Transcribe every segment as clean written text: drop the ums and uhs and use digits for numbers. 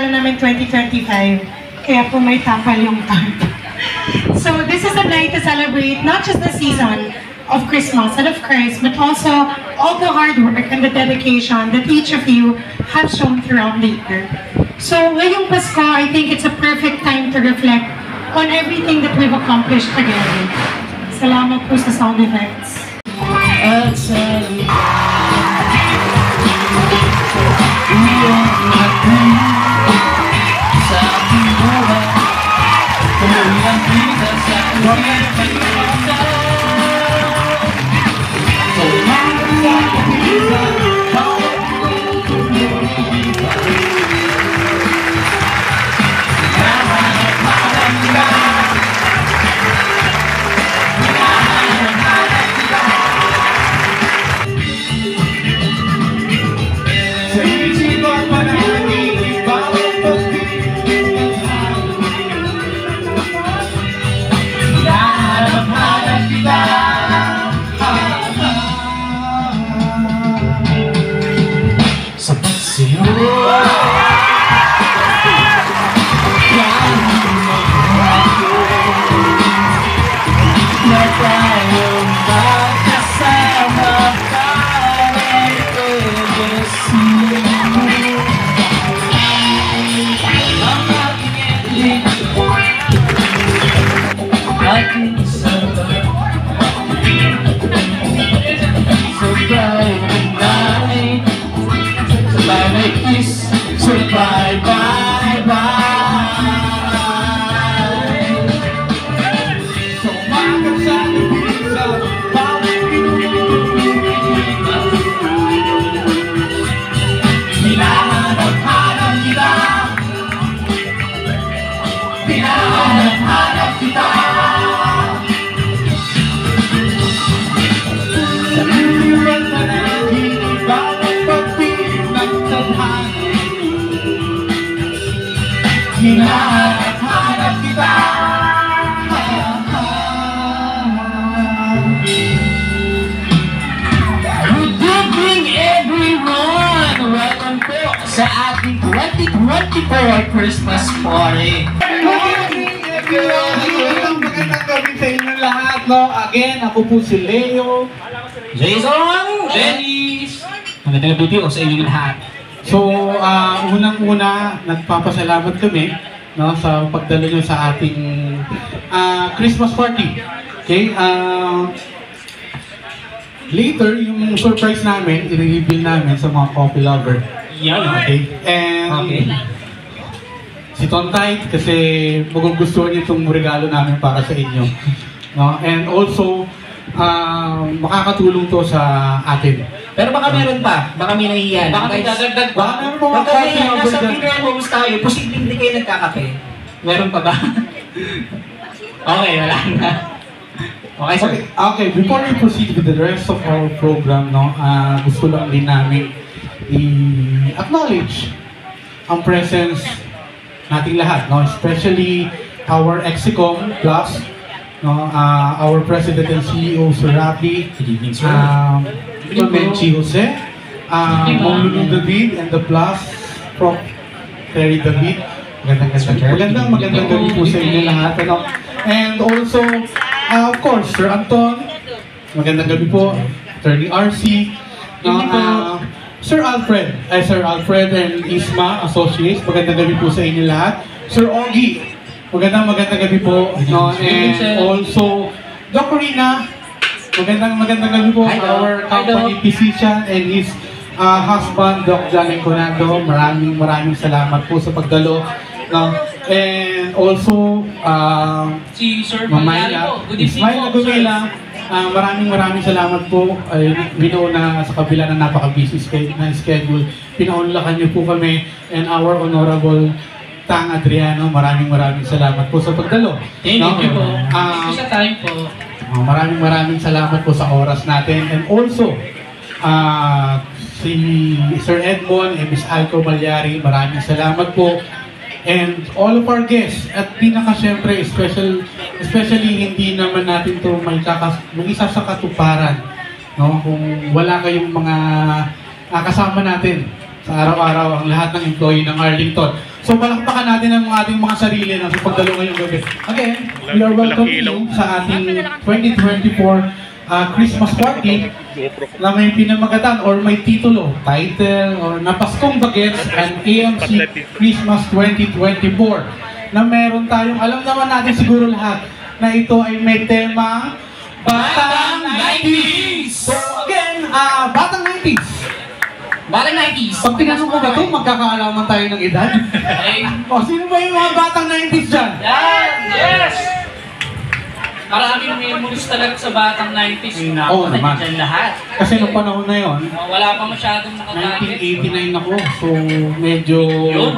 regalo namin 2025. Kaya po may takal yung card. So this is a night to celebrate not just the season of Christmas and of Christ, but also all the hard work and the dedication that each of you have shown throughout the year. So ngayong Pasko, I think it's a perfect time to reflect on everything that we've accomplished together. Salamat po sa sound effects. At sa aking buhay, tuloy ang kita sa hinahanap kita. Good evening everyone! Welcome po sa ating 2024 Christmas party. Magandang gabi sa inyo lahat, no? Again, ako po si Leo, Jason, Dennis. Magandang gabi po sa inyo lahat. So, unang-una, nagpapasalamat kami, no, sa pagdala nyo sa ating Christmas party. Okay? Later, yung surprise namin, i-reveal namin sa mga coffee lover. Yan. Okay? And si Tontay, kasi magugustuhan niyo itong regalo namin para sa inyo. No? And also, makakatulong to sa atin. Pero baka meron pa, baka may nahihiyan. Baka may dadagdag pa. Baka meron pa mga Pagka coffee may lover nasa dyan. funeral homes tayo, posibleng hindi kayo nagkakape. Meron pa ba? Okay, wala na. Okay, sir. Okay, before we proceed with the rest of our program, no, gusto lang din namin i-acknowledge ang presence nating lahat, no, especially our Exicom Plus, no, our President and CEO, Sir Rafi, Good evening, sir. Benchi Jose, Mong David, and the Plus, Prof. Terry David. Magandang gabi po sa inyo lahat. Ano? And also, of course, Sir Anton, magandang gabi po. Attorney RC, no, Sir Alfred and Isma Associates, magandang gabi po sa inyo lahat. Sir Ogie, magandang gabi po. No? And also, Doc Rina, magandang gabi po. Our company physician and his husband, Doc Janet Conado. Maraming salamat po sa pagdalo. No? And also, Si Sir Mamayla, Ismail Agumela, maraming salamat po. We know na sa kabila ng napaka-busy schedule, pinaunlakan niyo po kami, and our Honorable Tang Adriano, maraming salamat po sa pagdalo. Thank you po. Sa time po. Maraming salamat po sa oras natin. And also, si Sir Edmond and Ms. Alco Malyari, maraming salamat po. And all of our guests, at pinaka-syempre, especially hindi naman natin ito may isa sa katuparan, no? Kung wala kayong mga kasama natin sa araw-araw, ang lahat ng employee ng Arlington. So palakpakan natin ang ating mga sarili na sa pagdalo ngayong gabi. Again, we are welcoming you sa ating 2024 Christmas party na may pinamagatan or may titulo, title, or Napaskong Bagets and AMC Christmas 2024 na meron tayong, alam naman natin siguro lahat na ito ay may temang Batang 90s! So again, Batang 90s! Batang 90s! Pag tinanong ko ba ito, magkakaalaman tayo ng edad? O, sino ba yung mga Batang 90s dyan? Yan! Yes! Maraming memories talaga sa batang 90s. Oo naman. Nandiyan lahat. Kasi nung panahon na yon, Wala pa masyadong nakagamit. 1989 ako, so medyo... Yun.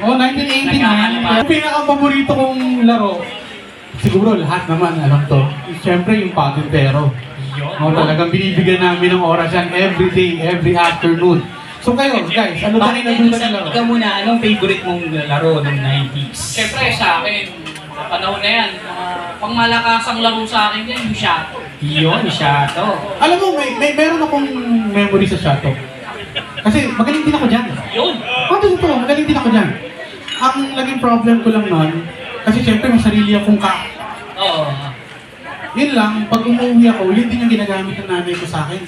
Oh, 1989. Yung pinaka-paborito kong laro, siguro lahat naman alam to. Siyempre yung patintero. Oh, talagang binibigyan namin ng oras yan every day, every afternoon. So kayo, guys, ano ba yung nagulat ng laro? Ikaw muna, anong favorite mong laro ng 90s? Siyempre sa akin, sa panahon na yan, pang malakasang laro sa akin yan, yung Shato. Yun, Shato. Alam mo, meron akong memory sa Shato. Kasi magaling din ako dyan. Yun! Totoo, magaling din ako dyan. Ang naging problem ko lang nun, kasi siyempre may sarili akong Oo. Yun lang, pag umuwi ako, yun din yung ginagamit ng nanay ko sa akin.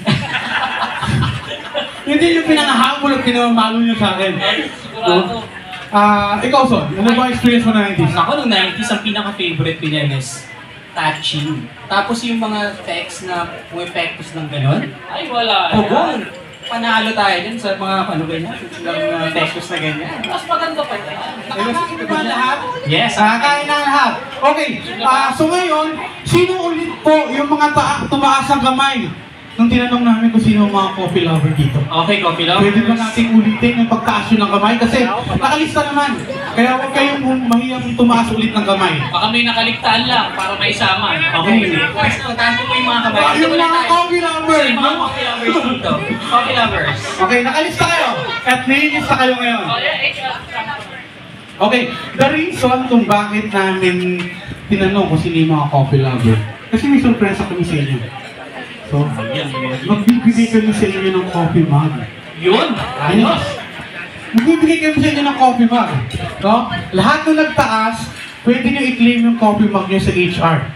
Yun din yung pinangahabol at pinamamalo niya sa akin. Sigurado. Ikaw, Son, ano ba experience mo na 90s? Ako nung 90s, ang pinaka-favorite ko niyan is touching. Tapos yung mga text na pumipektos ng gano'n. Ay, wala. Pugong! Panalo tayo dun sa mga ano ganyan, mga textos na ganyan. Mas maganda pa yan. Nakakain ba lahat? Yes, Nakakain na lahat. Okay, so ngayon, sino ulit po yung mga tumaas ang kamay? Nung tinanong namin kung sino ang mga coffee lover dito. Okay, coffee lovers. Pwede ba nating ulitin yung pagtaas yun ng kamay? Kasi nakalista naman. Kaya huwag kayong mahiyang tumaas ulit ng kamay. Baka may nakaligtaan lang para may sama. Okay. First, tanto mo yung mga kamay. Yung mga coffee lovers! Yung mga coffee lovers dito. Coffee lovers. Okay, nakalista kayo. At nililista kayo ngayon. Oh, yeah, HR. Okay, the reason kung bakit namin tinanong kung sino yung mga coffee lover. Kasi may surpresa kami sa inyo. So, magbibigay kami sa inyo ng coffee mug. Yun! Ayos! Magbibigay kami sa inyo ng coffee mug. No? Lahat na nagtaas, pwede nyo i-claim yung coffee mug nyo sa HR.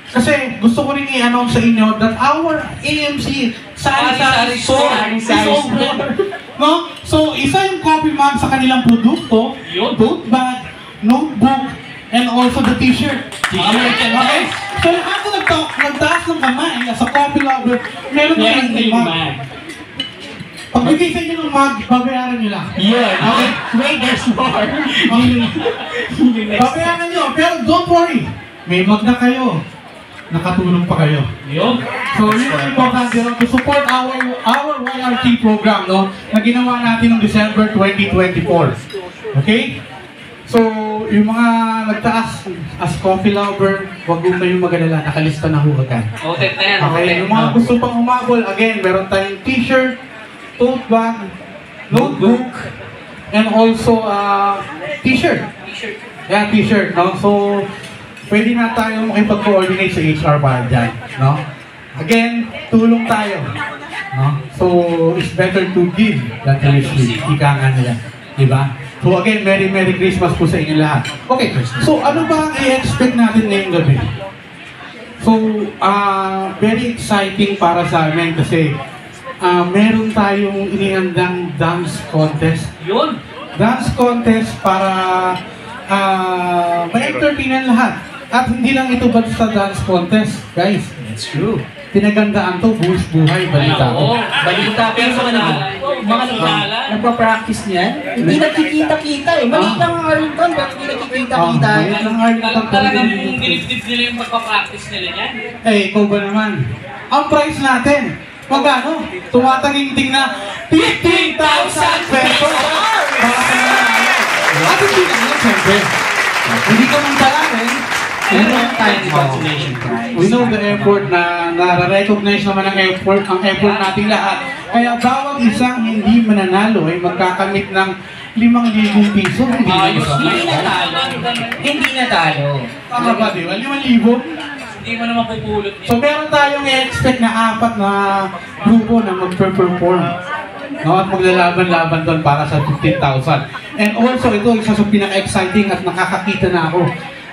Kasi gusto ko rin i-announce sa inyo that our AMC Sari-Sari Store is over. No? So, isa yung coffee mug sa kanilang produkto, tote bag, notebook, and also the t-shirt. Okay? So lahat na nagtaas ng kamay sa coffee lover, meron na yung mug. Pagbigay sa inyo ng mug, babayaran nyo lang. Yun! Okay? Wait, there's more! Babayaran nyo, pero don't worry. May mug na kayo. Nakatulong pa kayo. Yun. So yun ang importante to support our YRT program, no, na ginawa natin noong December 2024. Okay? So, yung mga nagtaas as coffee lover, huwag mo kayong mag-alala, nakalista na ho agad. Noted na yan. Okay, yung mga gusto pang humabol, again, meron tayong t-shirt, tote bag, notebook, and also t-shirt. T-shirt. Yeah, t-shirt, no? So, pwede na tayo makipag-coordinate sa HR para dyan, no? Again, tulong tayo, no? So, it's better to give than to receive. Ika nga nila, di ba? So again, Merry Christmas po sa inyo lahat. Okay, so ano ba ang i-expect natin ngayong gabi? So, very exciting para sa amin kasi meron tayong inihandang dance contest. Yun. Dance contest para ma-entertainan lahat. At hindi lang ito basta dance contest, guys. That's true. Pinagandaan to, buwis buhay, balita ko. Oo. Balita, pero sa kanila, mga nagpa-practice niyan, hindi nakikita-kita eh. Maliit lang ang Arlington, pero hindi nakikita-kita. Maliit lang ang Arlington, pero Talagang hindi- dinibdib nila yung pagpa-practice nila yan. Eh, ikaw ba naman? Ang price natin, magkano? Tumataging-ting na 15,000 pesos! Para sa mga at hindi lang yun, siyempre. Hindi ka man talamin. Meron tayong consolation prize. We know the effort na nare-recognize naman ang effort nating lahat. Kaya bawat isang hindi mananalo ay magkakamit ng 5,000 piso. Hindi Ayos. Hindi natalo. Hindi natalo. Tama ba, di ba? 5,000? Hindi mo na mapupulot So yan. meron tayong i-expect na 4 na grupo na mag-perform. No, at maglalaban-laban doon para sa 15,000. And also, ito isa sa pinaka-exciting at nakakakita na ako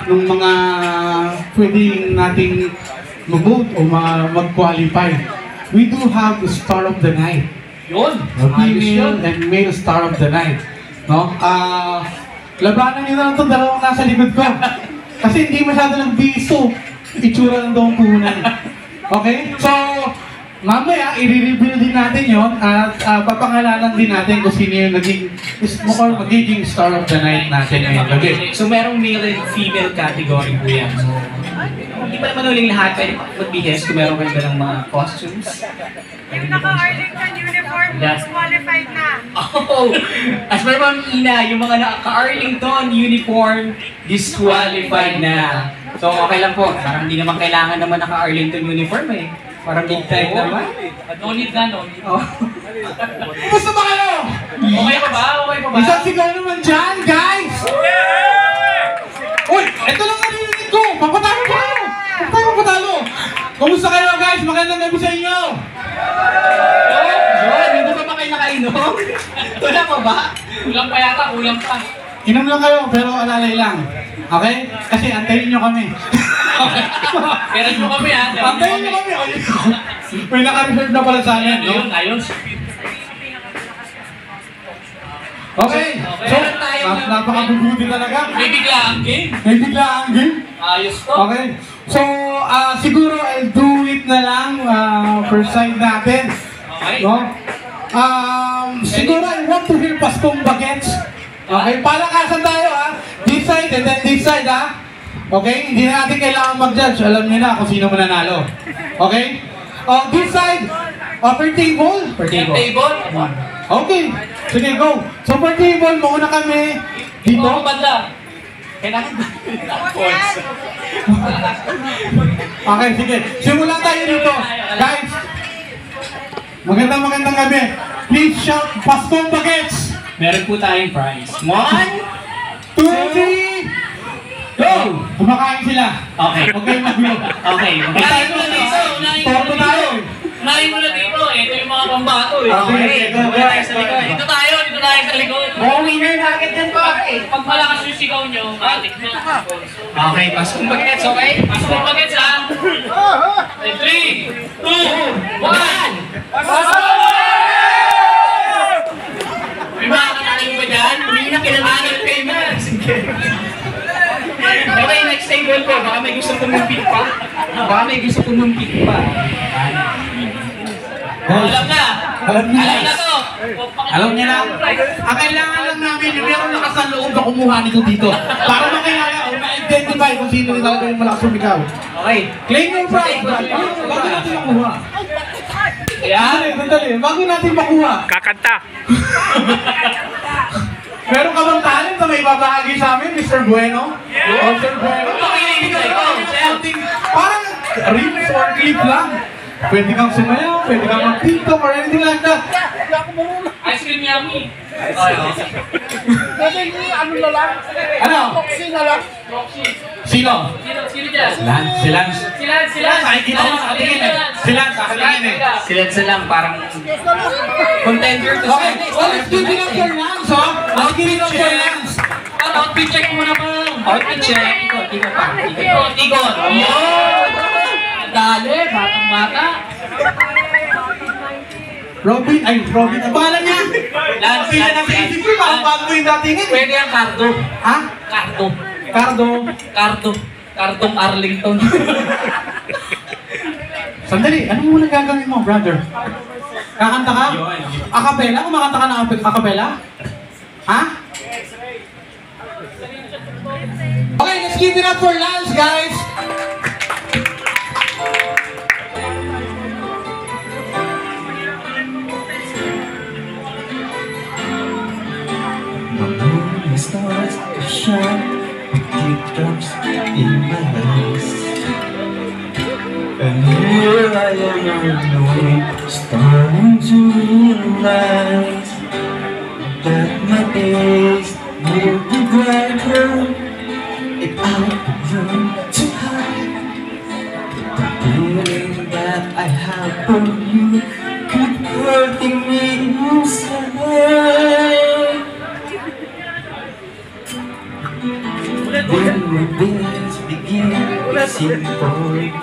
ng mga pwedeng nating mag-vote o mag-qualify. We do have the Star of the Night. Yun. Female and male Star of the Night. No? Labanan nyo na lang itong dalawang nasa likod ko. Kasi hindi masyado nagbiso. Itsura lang daw ang puhunan. Okay? So, mamaya, i-reveal din natin yon at papangalanan din natin kung sino yung magiging Star of the Night natin ngayong gabi. So merong male and female category po yan. So, hindi pa naman uling lahat pwede mag-BS kung meron kayo ng mga costumes. Yung naka-Arlington uniform, disqualified na. Oh! As per Ma'am Ina, yung mga naka-Arlington uniform, disqualified na. So okay lang po, parang hindi naman kailangan naman naka-Arlington uniform eh. Parang big time naman. No need na, no need. Oh. Kumusta ba kayo? Okay pa ba? Okay pa ba? Isang sigaw naman dyan, guys! Uy! Ito lang narinig ko! Papatalo ko! Huwag tayo papatalo! Kumusta kayo, guys? Magandang gabi sa inyo! John, hindi pa ba kayo nakainom? Wala pa ba? Kulang pa yata, kulang pa. Inom lang kayo, pero alalay lang. Okay? Kasi antayin nyo kami. Pero mo kami ha. Antayin nyo kami! May naka-reserve na pala sa amin, no? Ayun, ayos. Okay. So, meron tayong napakabubuti talaga. May bigla ang game. May bigla ang game. Ayos to. Okay. So, siguro I'll do it na lang first side natin. Okay. No? Siguro I want to hear Paskong Bagets. Okay, palakasan tayo ha. This side and then this side ha. Okay, hindi na natin kailangan mag-judge. Alam niyo na kung sino mananalo. Okay? This side, per table. Per table. Table. Okay, sige go. So per table, mauna kami dito. Dito. Banda. Kailangan ba? Okay, sige. Simulan tayo dito. Guys, magandang gabi. Please shout Paskong Bagets. Meron po tayong prize. 1, 2, 3, go! Kumakain sila. Okay. Okay, magulo. Okay. Tayo Unahin mo na dito. Torto tayo. Unahin mo na dito. Ito yung mga pambato eh. Okay, go, go. Dito tayo sa likod. Oh, winner na agad yan po. Pag malakas yung sigaw nyo, matik na. Okay, Paskong Bagets, okay? Pasok mo bagets ha. 3, 2, 1. May mga kanaling ba dyan? Hindi na kailangan kayo na. Okay, next table po. Baka may gusto kumumpit pa. Alam na. Alam niyo Alam na na. to. Alam niyo na. Ang kailangan lang namin, yung meron nakasaloob na kumuha nito dito. Para makilala o ma-identify kung sino yung talaga yung malakas sumigaw. Okay. Claim your prize. Bago natin makuha. Yan. Sandali. Bago natin makuha. Kakanta. Meron ka bang talent na may babahagi sa amin, Mr. Bueno? Oh, Sir Bueno. Pakinig ko. Parang reels or clip lang. Pwede kang sumayaw, pwede kang mag-tiktok or anything like that. Ice cream yummy. Ano? Sino? Sino dyan? Si Lance. Sila. Nakikita mo sa tingin eh. Si Lance, sa tingin eh. Sila lang, parang contender to Okay, well, let's give it up for Lance, ha? Let's give it up for Lance. Outfit check muna pa. Outfit check. Ikot pa. Ikot. Yun. Dali, batang-bata. Robin, ang pangalan niya? Lance, Hindi na nasa isip ko, parang bago yung datingin eh. Pwede ang Cardo. Ha? Cardo. Cardo. Cardong Arlington. Sandali, ano muna gagawin mo, brother? Kakanta ka? Acapella? Kumakanta ka ng acapella? Ha? Okay, let's give it up for Lance, guys! The moon starts to shine with teardrops in my eyes. And here I am alone, starting to realize that my days will be brighter if I could learn to hide the feeling that I have for you. Keep hurting me inside. Our days begin with simple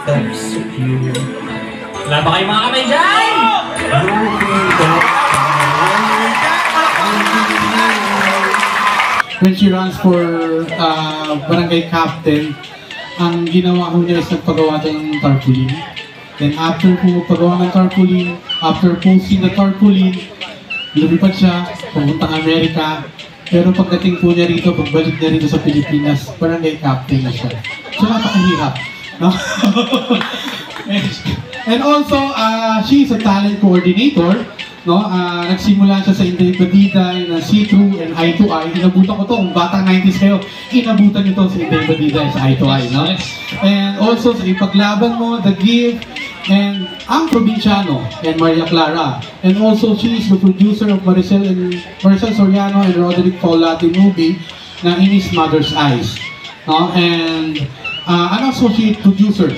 thoughts of you. Wala ba kayo mga kamay dyan? Hoping that When she runs for barangay captain, ang ginawa ko niya is nagpagawa tayo ng tarpaulin. Then after po magpagawa ng tarpaulin, after posting the tarpaulin, lumipad siya, pumunta Amerika. Pero pagdating po niya rito, pagbalik niya rito sa Pilipinas, barangay captain na siya. So napakahirap. No? And also, she is a talent coordinator. No, nagsimula siya sa Inday Badiday na See-Through and Eye-to-Eye. Inabutan ko to, kung batang 90s kayo, inabutan niyo to sa Inday Badiday sa Eye-to-Eye, no? And also sa Ipaglaban Mo, The Gift, and Ang Probinsyano, and Maria Clara. And also, she is the producer of Maricel Soriano and Roderick Paulati movie na In His Mother's Eyes. No? And an associate producer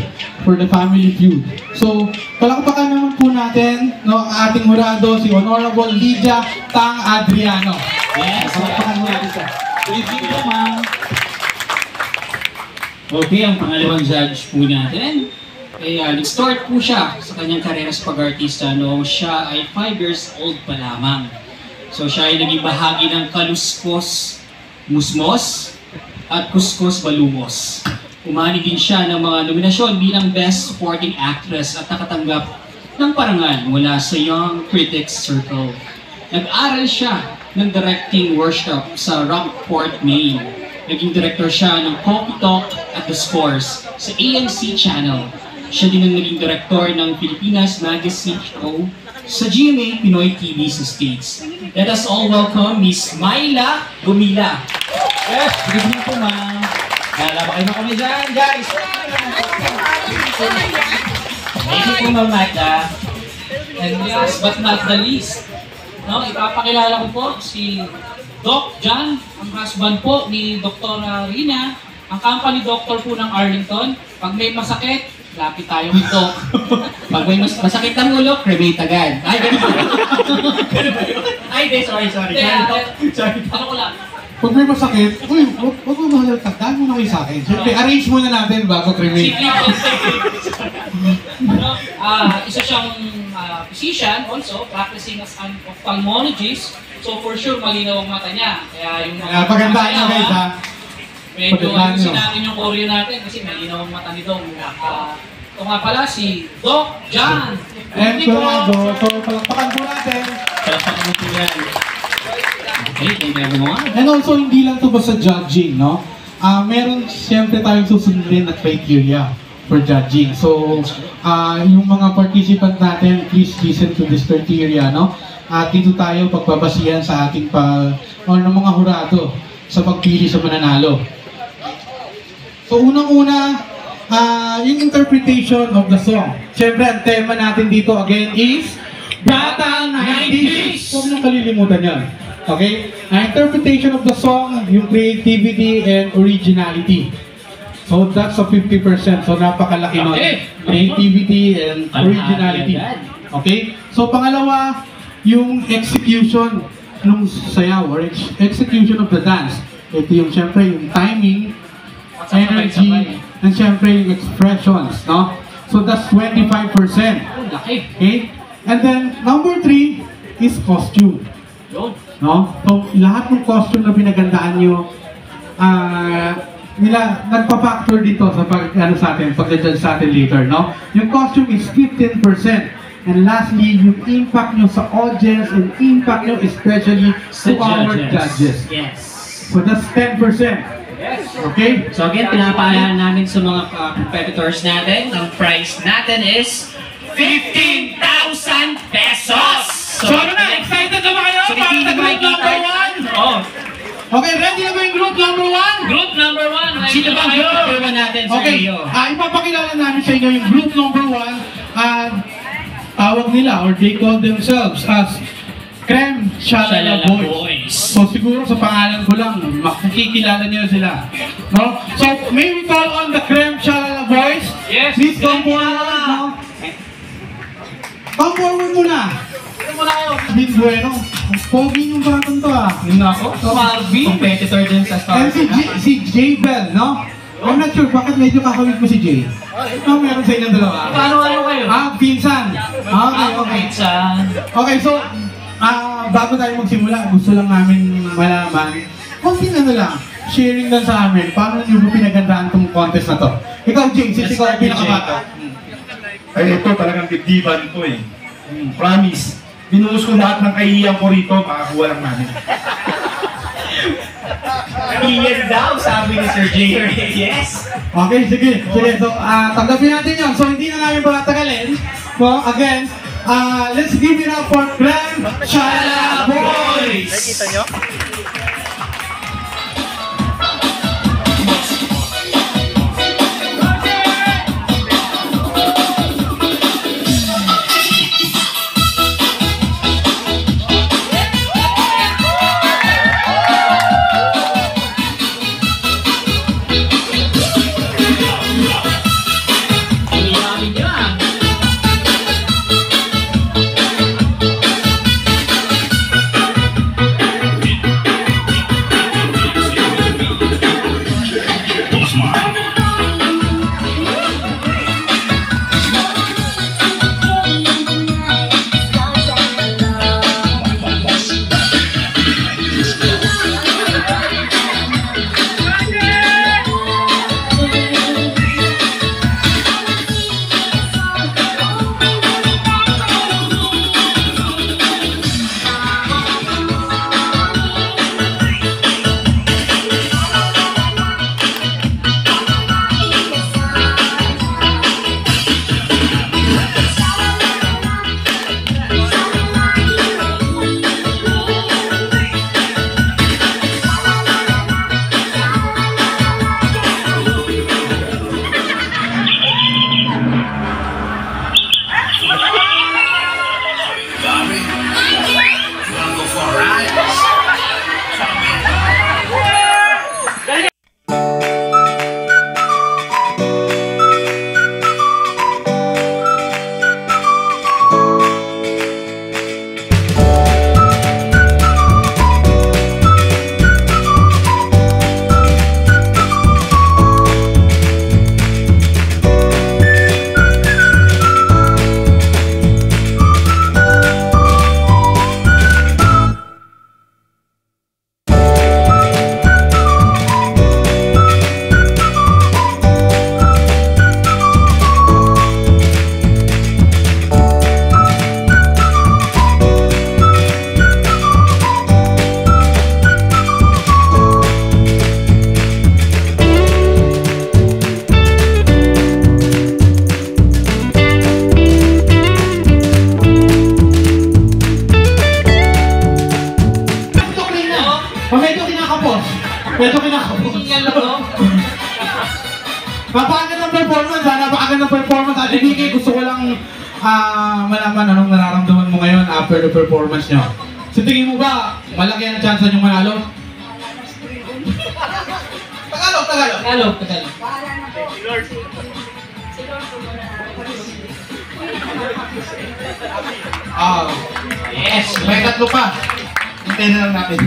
for The Family Feud. So, palakpakan naman po natin, no, ang ating hurado, si Honorable Lydia Tang Adriano. Yes, Palakpakan mo natin siya. good evening po, ma'am. Okay, ang pangalawang judge po natin, nag-start po siya sa kanyang karera sa pag-artista noong siya ay 5 years old pa lamang. So siya ay naging bahagi ng Kaluskos Musmos at Kuskus Balumos. Umani din siya ng mga nominasyon bilang Best Supporting Actress at nakatanggap ng parangal mula sa Young Critics Circle. Nag-aral siya ng directing workshop sa Rockport, Maine. Naging director siya ng Coffee Talk at The Scores sa ANC Channel. Siya din ang naging director ng Pilipinas Magazine Show sa GMA Pinoy TV sa States. Let us all welcome Miss Myla Gumila. Yes, good evening po, ma'am. Lala ba kayo na kami dyan, guys? Thank you po, Ma'am Magda. And last but not the least, no, ipapakilala ko po si Doc John, ang husband po ni Dr. Rina, ang company doctor po ng Arlington. Pag may masakit, lapit tayo kay Doc. Pag may masakit ang ulo, cremate agad. Ay, ganun ba? Ganun ba yun? Ay, di, sorry. Sorry. Ano ko lang? Pag may masakit, uy, huwag mo mahal tagdaan mo na kayo sa akin. Siyempre, arrange muna natin bago Si cremate. no, isa siyang physician also, practicing as an ophthalmologist. So for sure, malinaw ang mata niya. Kaya yung Kaya pagandaan nyo guys, ha? medyo Pagandaan nyo. ayusin natin yung choreo natin kasi malinaw ang mata ni Dong. Ito nga pala si Doc John. And Colorado, so palakpakan po natin. Palakpakan mo po yan. Okay, thank you everyone. And also, hindi lang ito basta judging, no? Meron siyempre tayong susundin na criteria for judging. So, yung mga participant natin, please listen to this criteria, no? At dito tayo pagbabasihan sa ating ng mga hurado sa pagpili sa mananalo. So, unang-una, yung interpretation of the song. Siyempre, ang tema natin dito again is Batang 90s! Huwag nang kalilimutan yan. Okay? Ang interpretation of the song, yung creativity and originality. So that's a 50%. So napakalaki nun. Okay. Creativity and originality. Okay? So pangalawa, yung execution ng sayaw or execution of the dance. Ito yung siyempre yung timing, energy, and siyempre yung expressions. No? So that's 25%. Laki. Okay? And then number 3 is costume. No? So, lahat ng costume na pinagandaan nyo, nagpa-factor dito sa sa atin, pag-judge sa atin later, no? Yung costume is 15%. And lastly, yung impact nyo sa audience and impact nyo especially to our judges. Yes. So, that's 10%. Okay? So again, pinapaalala namin sa mga competitors natin, ang price natin is 15,000 pesos! So, ano na? Excited na ba kayo? So, Para sa group number 1? Oh, Okay, ready na ba yung group number 1? Group number 1. sino ba ang group number 1 natin sa Okay, iyo? ipapakilala namin sa inyo yung group number 1. Tawag nila or they call themselves as Creme Shalala Boys. So siguro sa pangalan ko lang, makikilala niyo sila. No? So may we call on the Creme Shalala Boys? Yes. Please come forward. No? Come forward muna. Bin Bueno. Ang pogi yung batang to ah. Yun ako, Marvin, competitor din sa Star. And si J-Bell, no? I'm not sure, bakit medyo kakawit mo si Jay? Ano meron sa inyong dalawa? Paano kayo? Pinsan. Okay. Pinsan. Okay, so, bago tayo magsimula, gusto lang namin malaman, konting lang, sharing lang sa amin, paano niyo ba pinagandaan tong contest na to? Ikaw, Jay, since ikaw ang pinakabata. Ay, ito talagang dibdiban to eh. Promise. Binuhos ko lahat ng kahihiyan ko rito, makakuha lang namin. Iyan daw, sabi ni Sir J. Yes. Okay, sige. So, tanggapin natin yun. So, hindi na namin patatagalin. So, again, let's give it up for Grand Chala Boys! Nakikita nyo? Medyo kinakapos. Napakaganda ng performance, napakaganda ng performance. Ate Vicky, gusto ko lang malaman anong nararamdaman mo ngayon after the performance nyo. Sa tingin mo ba, malaki ang chance nyo manalo? Tagalog. Yes, may tatlo pa. Hintayin na lang natin.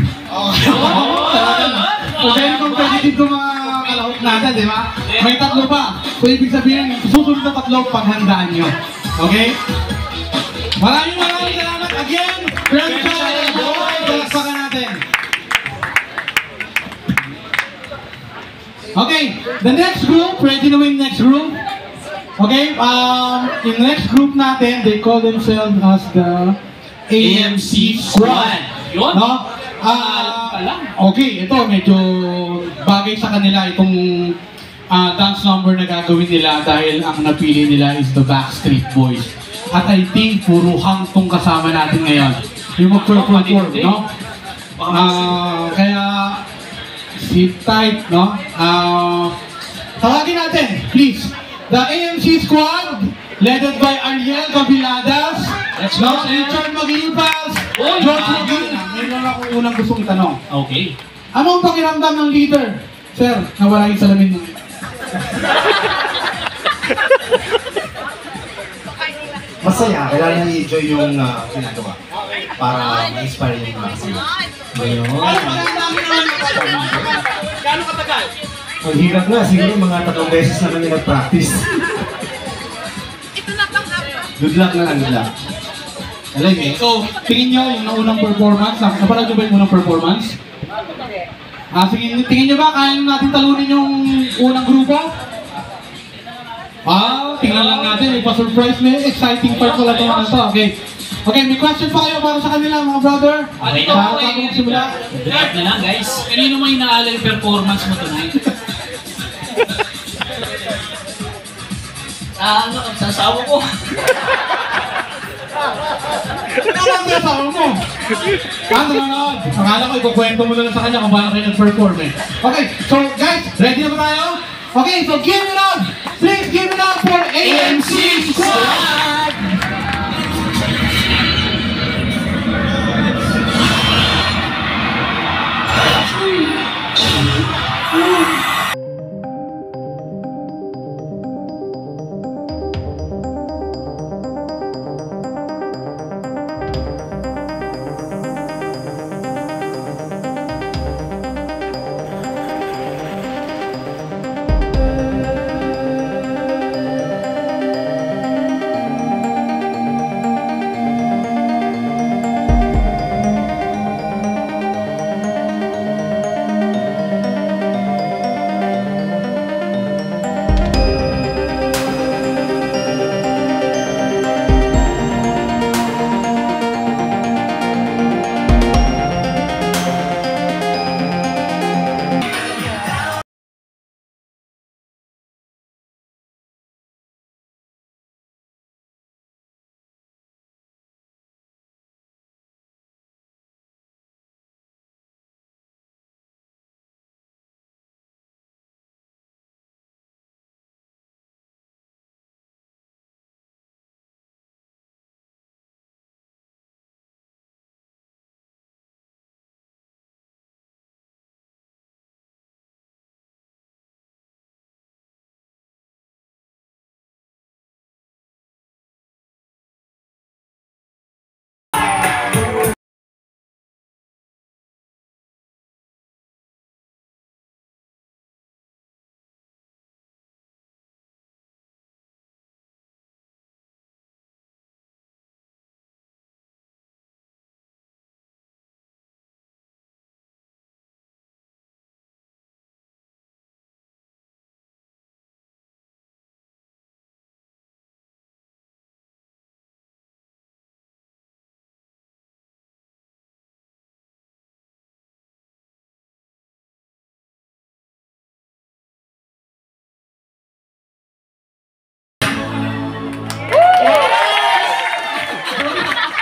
Very competitive itong mga kalahok natin, di ba? May tatlo pa. So, ibig sabihin, susunod na tatlo paghandaan nyo. Okay? Maraming salamat again. Grand Chala Boys! Palakpakan natin. Okay, the next group, ready na yung next group? Okay, yung next group natin, they call themselves as the AMC Squad. Yun? No? Okay, ito medyo bagay sa kanila itong dance number na gagawin nila dahil ang napili nila is the Backstreet Boys. At I think puro hangtong kasama natin ngayon. Yung mag-perform, no? Kaya sit tight, no? Tawagin natin, please. The AMC Squad, led by Ariel Cabiladas, Richard Maglipas, George Magina. Mayroon ako unang gustong itanong. Okay. Ano ang pakiramdam ng leader? Sir, nawala yung salamin mo. Masaya, kailangan i-enjoy yung ginagawa para ma-inspire yung mga kasama. Ngayon, Gano'ng katagal? Ang hirap na, siguro mga 3 beses na kami nag-practice. Good luck na lang, good luck. Alam eh. So, tingin nyo yung naunang performance, napanood nyo ba yung unang performance? Tingin nyo ba kaya natin talunin yung unang grupo? Tingnan lang natin, may pa-surprise, may exciting part pala itong ano to. Okay, may question pa kayo para sa kanila mga brother? Ito po eh. Drop na lang guys. Kanino mo inaalala yung performance mo tonight? Sa asawa ko. Ano ang asawa mo? Nanonood? Akala ko ikukwento mo na lang sa kanya kung paano kayo nag-perform eh. Okay, so guys, ready na ba tayo? Okay, so give it up! Please give it up for AMC Squad!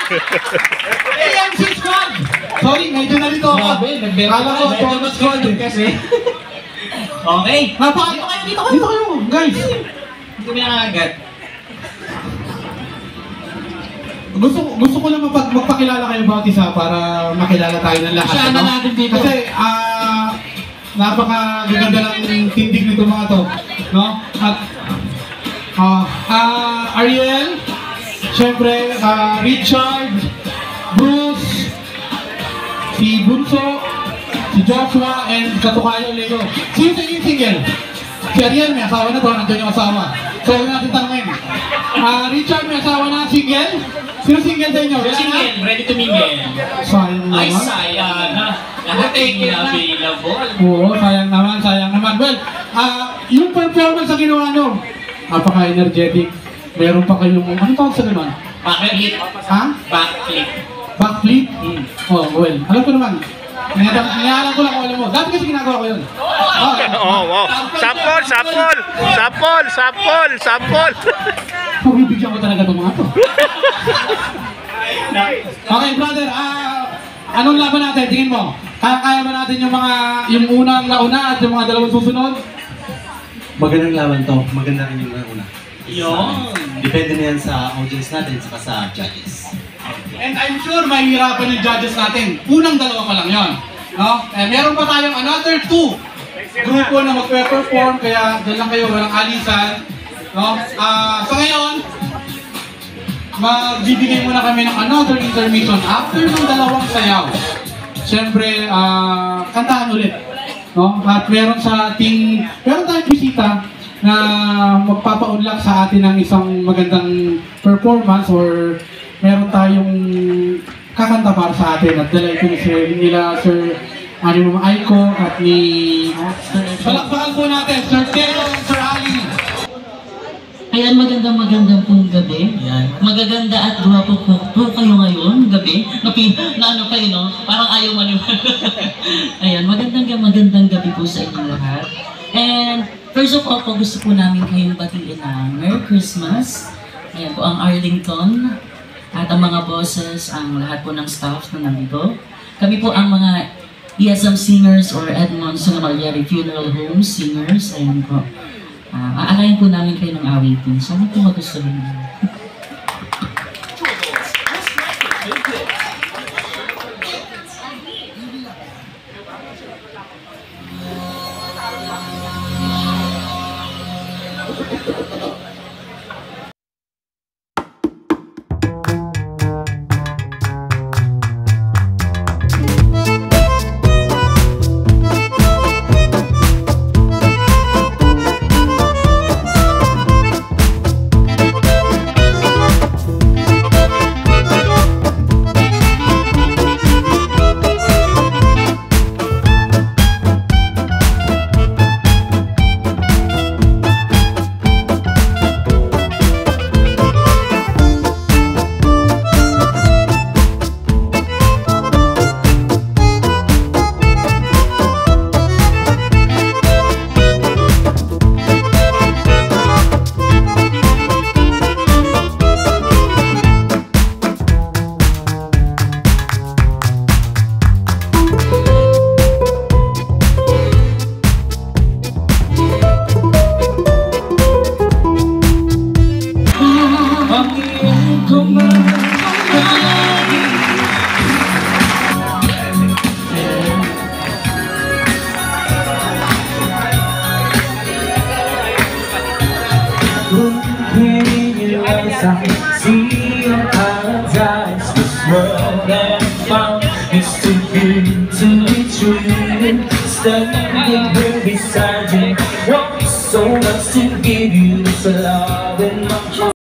AMC Squad! Sorry, medyo nalito ako. Kala ko, Thomas Squad kasi. Okay. Dito kayo, dito kayo! Dito kayo, guys! Hindi mo nakakagat. Gusto ko lang magpakilala kayo bawat isa para makilala tayo ng lahat. Siya na natin dito. Kasi, napakaganda ng tindig nito mga to. No? At, Ariel, syempre, Richard, Bruce, si Bunso, si Joshua, and Katukayo Lego. Sino sa inyo single? Si Ariel may asawa na to, nandiyan yung asawa. So, huwag natin tanongin. Richard may asawa na, single? Sino single sa inyo? Single, ready to mingle. Sayang naman. Ay, sayang na. Lahat ay available. Oo, sayang naman, sayang naman. Well, yung performance sa ginawa nyo, napaka-energetic. Meron pa kayong, ano tawag sa naman? Backflip. Ha? Backflip. Backflip? Oh, well, alam ko naman. Nialam ko lang kung alam mo. Dati kasi ginagawa ko yun. Wow. Sampol. Pagbibigyan ko talaga itong mga to. Okay, brother, anong laban natin? Tingin mo? Kaya ba natin yung unang nauna at yung mga dalawang susunod? Magandang laban to. Maganda rin yung una. Yun. Depende na yan sa audience natin saka sa judges. And I'm sure mahihirapan yung judges natin. Unang dalawa pa lang yun. No? Meron pa tayong another 2 grupo na magpe-perform, kaya doon lang kayo, walang alisan. No? So ngayon, magbibigay muna kami ng another intermission after ng dalawang sayaw. Siyempre, kantahan ulit. No? At meron tayong bisita na magpapaunlak sa atin ng isang magandang performance or meron tayong kakanta para sa atin at dala ito nila Sir Ma'am Aiko at ni palakpakan po natin Sir Tero at Sir Ali. Ayan, magandang pong gabi. Ayan. Magaganda at gwapo po kayo ngayon, gabi. Na ano kayo, no? Parang ayaw maniwala. Ayan, magandang gabi po sa inyo lahat. And first of all po, gusto po namin kayong batiin ng Merry Christmas. Ayan po ang Arlington at ang mga bosses, ang lahat po ng staff na nandito. Kami po ang mga ESM singers or Edmond Sunamalieri Funeral Home singers. Ayan po. Aalayin po namin kayo ng awitin. Sana po magustuhan niyo. See your paradise, this world and found is too good to be true. Standing here beside you, want so much to give you this love in my heart.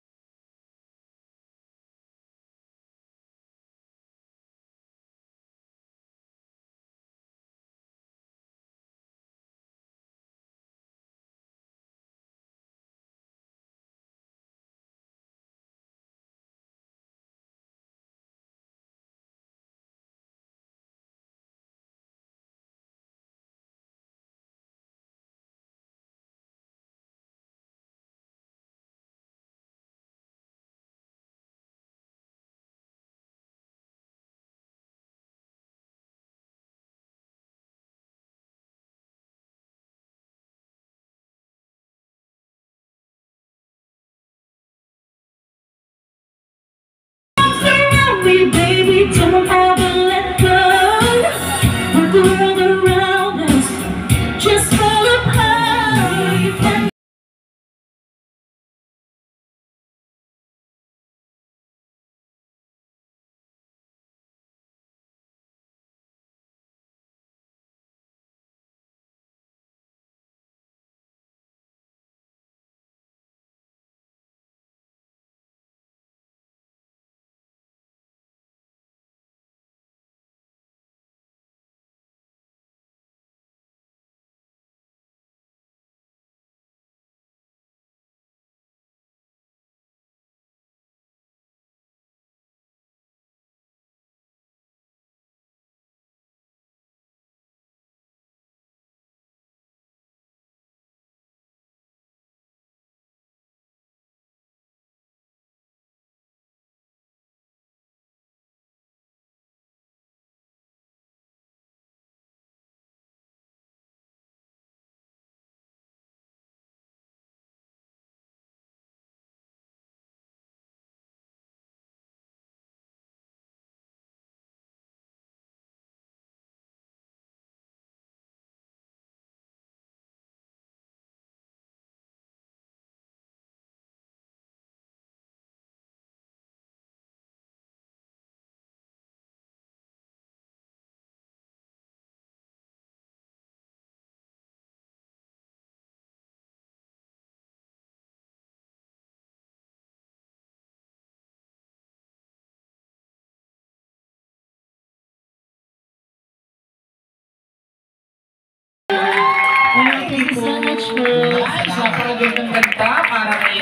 magandang kanta para kay,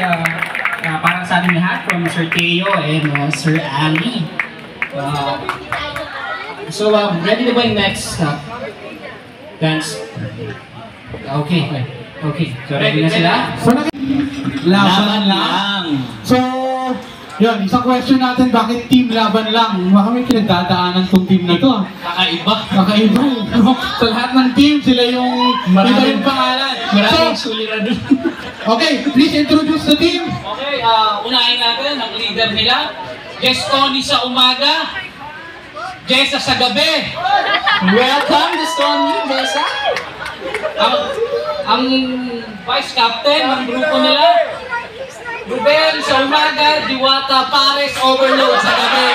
para sa ating lahat from Sir Teo and Sir Ali. Ready na ba yung next dance? Okay. So, ready na sila? So, laban lang. So, yun, isang question natin, bakit team laban lang? Baka may pinagdadaanan tong team na to. Kakaiba. Sa lahat ng team, sila yung iba yung pangalan. Maraming suliran doon. Okay, please introduce the team. Okay, unahin natin ang leader nila. Jess Tony sa umaga, Jessa sa gabi. Welcome, Jess Tony, Jessa. Ang vice captain ng grupo nila, Ruben sa umaga, Diwata Pares Overload sa gabi.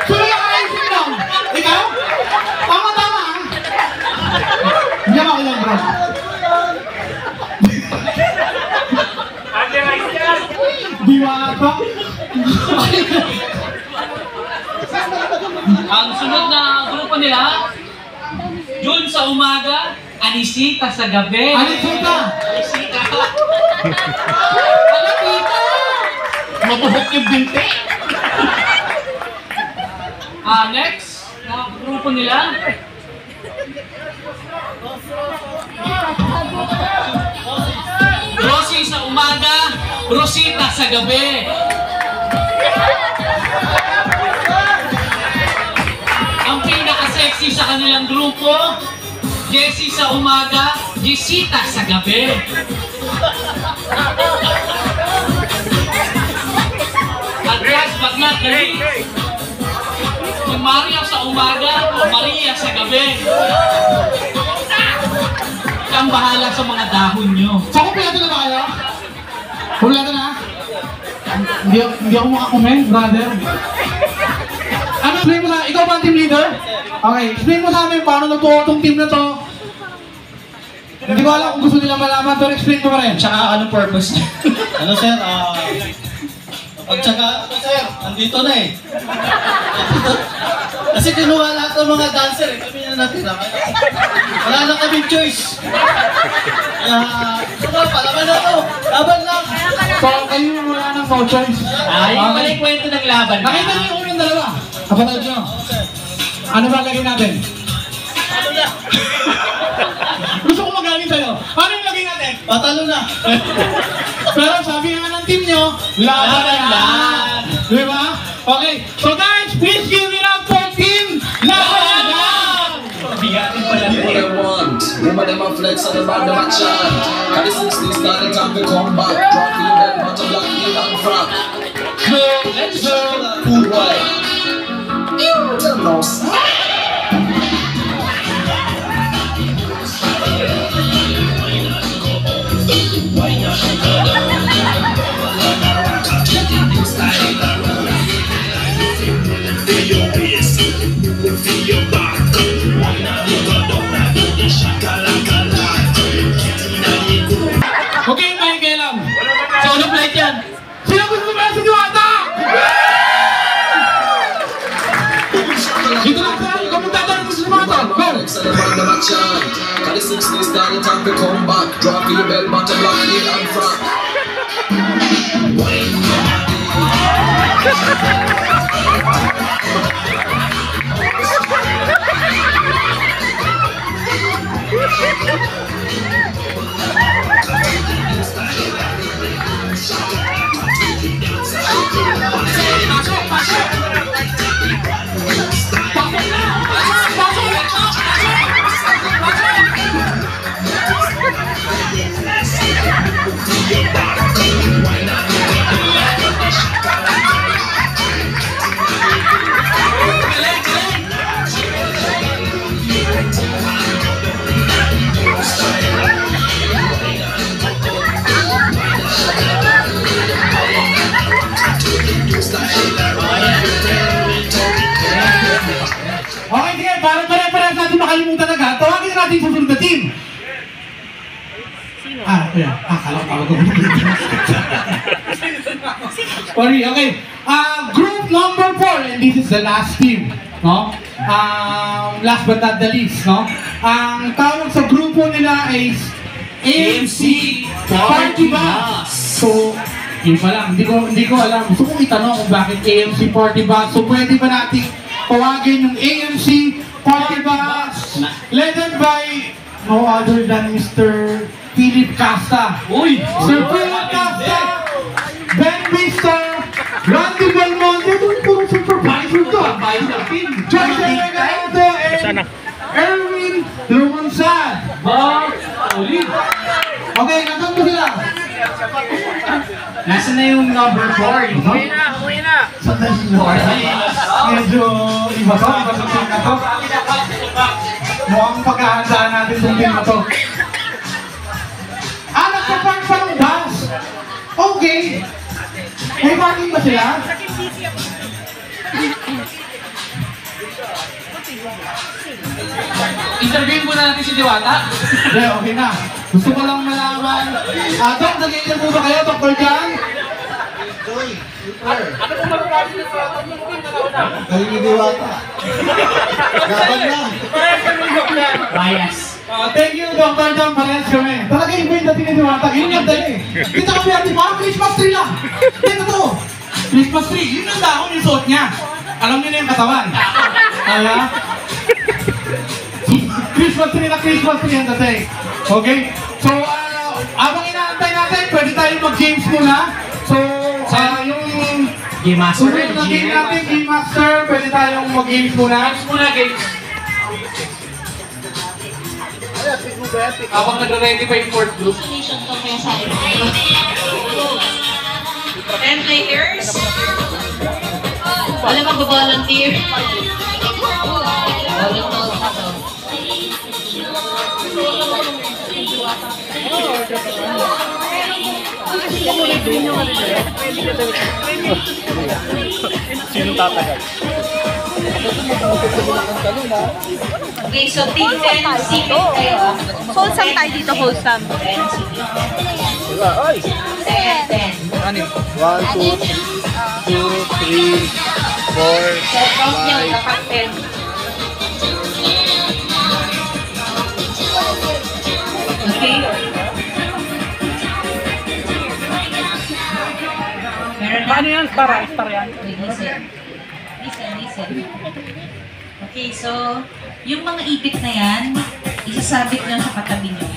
Kuya, ayusin lang. Ikaw? Tama. Hindi ako lang, bro. Diwata. Ang sunod na grupo nila, Jun sa umaga, Anisita sa gabi. Anisita! Anisita! Mabuhok yung binti. Next na grupo nila, Rosie sa umaga, Rosita sa gabi. Ang pinaka-sexy sa kanilang grupo, Jessie sa umaga, Jessita sa gabi. At last but not the least, yung Maria sa umaga, Maria sa gabi. Kang bahala sa mga dahon nyo. So, kumpleto na ba kayo? Kumpleto na? Hindi ako makakomment, brother. Ano, explain mo sa, ikaw ba ang team leader? Okay, explain mo sa amin paano nagbuo itong team na to. Hindi ko alam kung gusto nila malaman, pero explain mo pa rin. Tsaka anong purpose niya? Ano sir, pagtsaka, sir, andito na eh. Kasi kinuha lahat ng mga dancer eh, kami na natira. Wala na kaming choice. Kaya, palaman na to, laban lang. So, kayo yung wala ng no choice. Yung pala yung kwento ng laban. Nakita niyo yung unang dalawa. Kapatid nyo. Ano ba lagay natin? Ano na? Gusto ko magaling sa'yo. Ano yung lagay natin? Patalo na. Pero sabi nga ng team nyo, laban lang. Di ba? Okay. So guys, please give it up for team Laban lang! Bigatin pala You what I want, woman them a flex and the man them a chant. And the 60s now the time to come back. Drop in the bottom black in and front. Let's go! Good boy. You tell no Okay, may kailan. So, ano flight yan? Sino gusto ba sa Diwata? Dito lang sa'yo, ikaw magtatanong sa mga to. Go! flex and the man them a chant. And the 60s now the time to come back. Drop in your bell bottom black in and front. Okay, sige, para pare-pares natin makalimutan agad, tawagin na natin yung susunod na team. Kuya. Kala ko tawag ko. Sorry, okay. Group number 4, and this is the last team, no? Last but not the least, no? Ang tawag sa grupo nila is AMC Party Bus. So, yun pa lang, hindi ko alam. Gusto kong itanong kung bakit AMC Party Bus. So, pwede ba natin tawagin yung AMC Party Bus led by no other than Mr. Philip Casta. Uy! Sir Philip Casta, Ben Vista, Randy Belmonte, doon po ang supervisor to. Joyce Regalado, and Erwin Lumansad. Ulit! Okay, nandun po sila. Nasaan na yung number 4? Uwi na. Medyo iba to, iba sa team na to. Mukhang pagkahandaan natin sa team na to. Nagpa-park pa ng bus. Okay. May parking ba sila? Interview muna natin si Diwata. Okay na. Gusto ko lang malaman. Doc, nag-iilan mo ba kayo, Dr. Jan? Ano kung magpapasok na sa galing ni Diwata. Laban lang. Bias. Thank you, Dr. Jan. Parehas kami. Talaga iba yung dating ni Diwata. Yun yung dali. Kita kami natin, parang Christmas tree lang. Dito to. Christmas tree. Yun ang dahon yung suot niya. Alam niyo na yung katawan. Kaya? Christmas tree na Christmas tree ang dating. Okay? So, abang inaantay natin, pwede tayong mag-games muna. So, yung Game Master. sunod na game natin, Game Master, pwede tayong mag-games muna. Games. Habang nag-ready pa yung fourth group. Solution to kaya sa akin. 10 players. Wala mag-volunteer. Sino tatagal? Okay, so team 10, sipin kayo. Wholesome tayo dito, wholesome. 10. 10. 1, 2, 3, 4, Set count niyo, dapat 10. Okay. Meron na. Ano yan? Star yan. Listen. Okay, so, yung mga ipit na yan, isasabit nyo sa katabi nyo.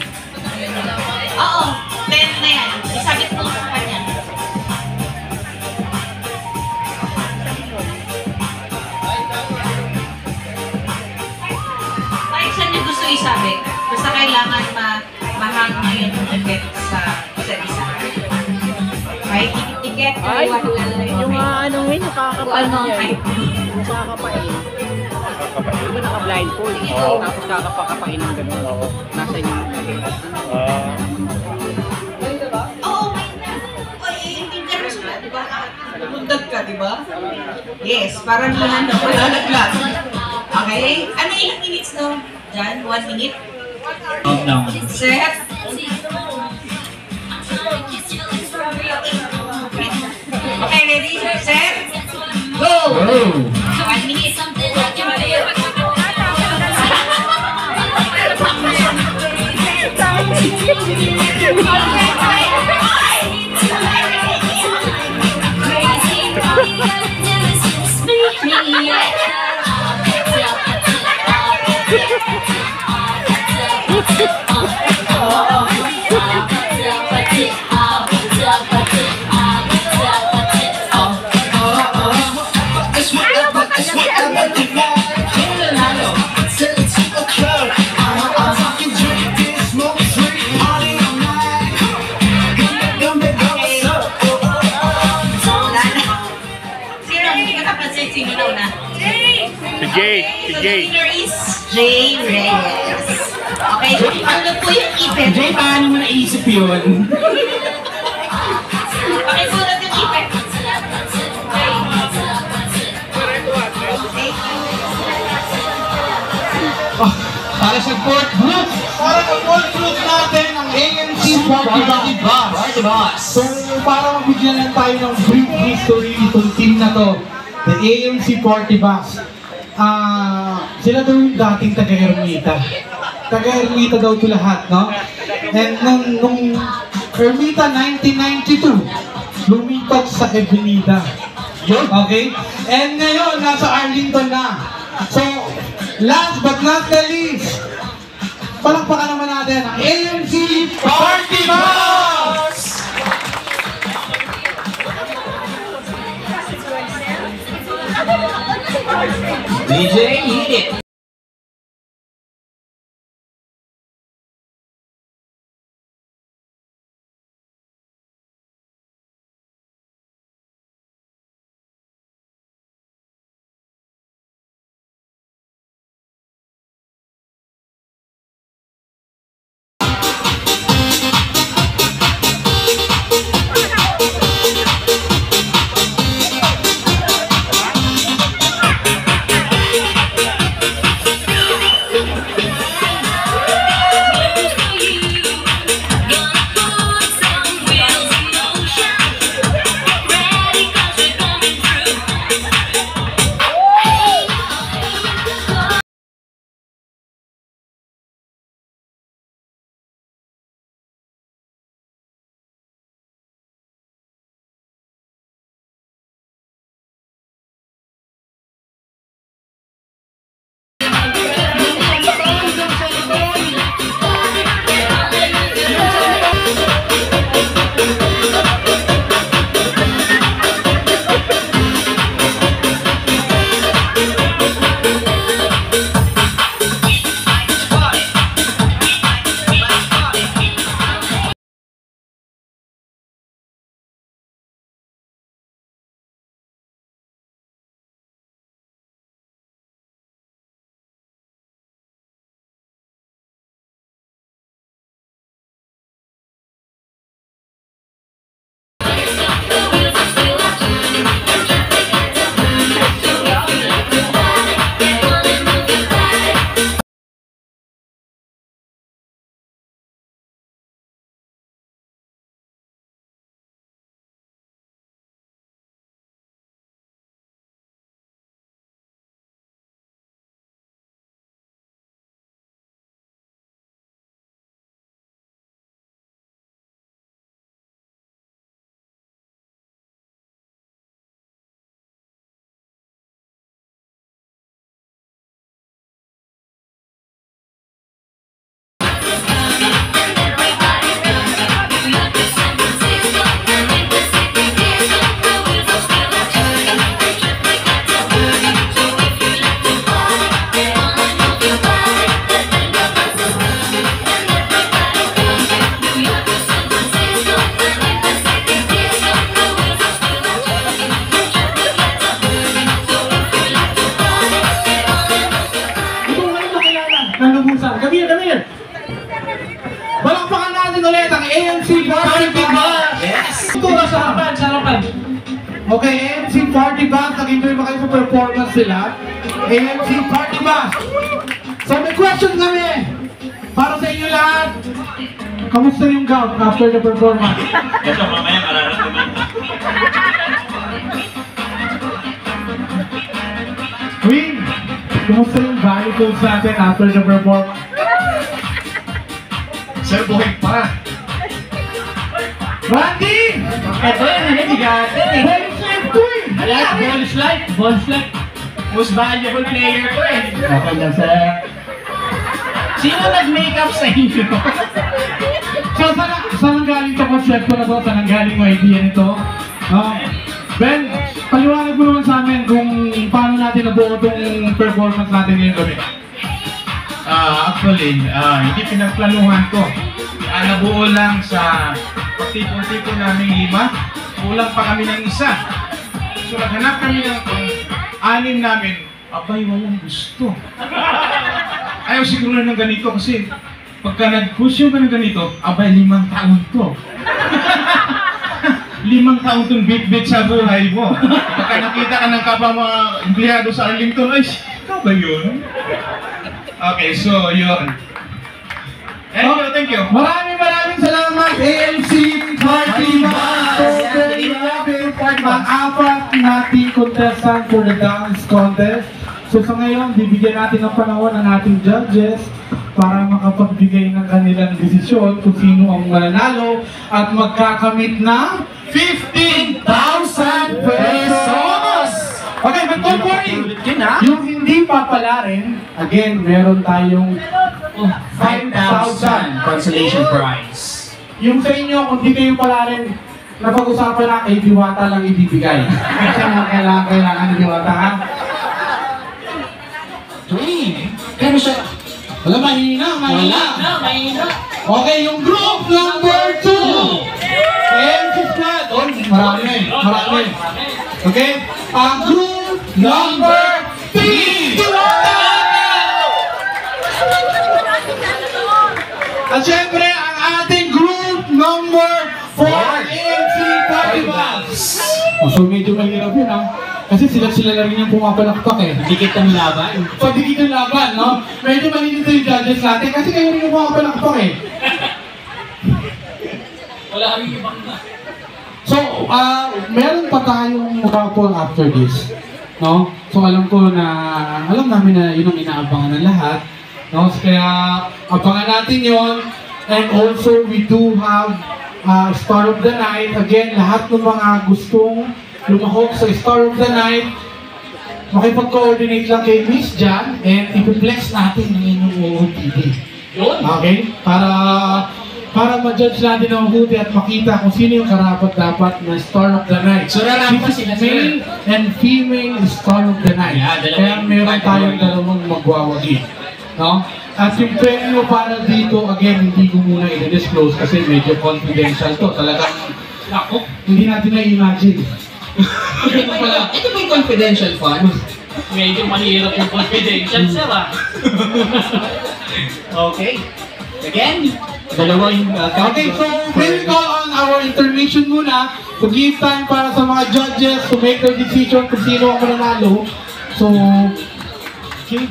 Oo, 10 na yan. Isabit mo sa kanya. Kahit saan nyo gusto isabit, basta kailangan mahang nyo yung effect sa isa't isa. Kahit tiket, Yung ano yun, nakakapain yan. Nakakapain. Di ba naka-blindfold? Tapos kakapakapain ng gano'n. Nasa inyo. Oo, hindi ka rin sila, di ba? Lumundag ka, di ba? Yes, parang lahat na malalaglag. Okay? Ano ilang minutes no? Jan, 1 minute? Countdown. Set. Okay, ready? Set. Go! 1 minute. Jay. The winner is Jay Reyes. Okay, ano po yung ipet? Jay, paano mo naisip yun? Pakisulat yung ipet. Para sa fourth group. Para sa fourth group natin, ang AMC Party Bus. So, para mabigyan lang tayo ng brief history itong team na to. The AMC Party Bus. Sila daw yung dating taga-Ermita. Taga-Ermita daw ito lahat, no? And nung Ermita 1992, lumipat sa Ebenida. Okay? And ngayon, nasa Arlington na. So, last but not the least, palakpakan naman natin ang AMC Party Bus! DJ, hit it! Balakpakan natin ulit ang AMC Party Bus! Yes! Ito na sa harapan. Okay, AMC Party Bus. Nag-enjoy ba kayo sa performance sila? AMC Party Bus. So may question kami. Para sa inyo lahat. Kamusta yung gout after the performance? Ito, mamaya mararamdaman. Queen, kamusta yung varicose natin after the performance? Sir, buhay pa. Randy! Ito yun, nanibigat. Ball slip ko eh! Ball slide. Most valuable player ko eh. Okay na, sir. Sino nag-makeup sa inyo? So, saan galing ito concept ko na to? Saan galing mo idea nito? Ben, paliwanag mo naman sa amin kung paano natin nabuo itong performance natin ngayong gabi. Actually, hindi pinagplanuhan ko. Nabuo lang sa pagtipon-tipon namin 5. Kulang pa kami ng isa. So naghanap kami ng 6 namin. Abay, walang gusto. Ayaw siguro ng ganito kasi pagka nag-push yung ng ganito, abay 5 taon to. 5 taon itong bit-bit sa buhay mo. Pagka nakita ka ng kapwa mga empleyado sa Arlington, ay, ikaw ba yun? Okay, so yun. Thank you. Maraming salamat, AMC Party Bus! Ang-apat nating contestant for the dance contest. So sa ngayon, bibigyan natin ng panahon ng ating judges para makapagbigay ng kanilang desisyon kung sino ang mananalo at magkakamit ng 15,000 pesos! Okay, but don't worry! Yung hindi papalarin, again, meron tayong 5,000 consolation prize. Yung sa inyo, kung di kayo palarin, napag-usapan na kay Diwata lang ibibigay. Kasi mga kailangan ni Diwata, ha? Pero siya, Wala, mahina. Okay, yung group number 2. MC Squad. Oh, marami. Okay, ang group number 3. At syempre, ang ating group number 4, MC Partybox. So medyo mahirap yun, ha? Kasi sila na rin yung pumapalakpak eh. dikit ang laban. Pagdikit ng laban, no? Medyo malinito yung judges natin kasi kayo rin yung pumapalakpak eh. Wala kami ibang na. So, meron pa tayong couple after this, no? So, alam namin na yun ang inaabangan ng lahat, no? So, kaya, abangan natin yon. And also, we do have Star of the Night. Again, lahat ng mga gustong lumahok sa Star of the Night, makipag-coordinate lang kay Miss Jan and ipiplex natin ng inyong OOTD. Okay? Para ma-judge natin ng mabuti at makita kung sino yung karapat-dapat na Star of the Night. So, This is male and female Star of the Night. Kaya meron tayong dalawang magwawagi. No? At yung premyo para dito, again, hindi ko muna i-disclose kasi medyo confidential to. Talagang, hindi natin na-imagine. Ito ba yung confidential fund? Medyo mahirap yung confidential, sir, ah. Okay. Again, dalawang Okay, so we call on our intermission muna to give time para sa mga judges to make their decision kung sino ang mananalo. So, okay.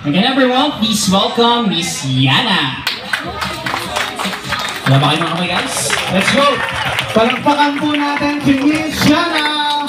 Again, everyone, please welcome Miss Yana. Wala ba kayo mga kamay, guys? Let's go! Palakpakan po natin si Miss Yana!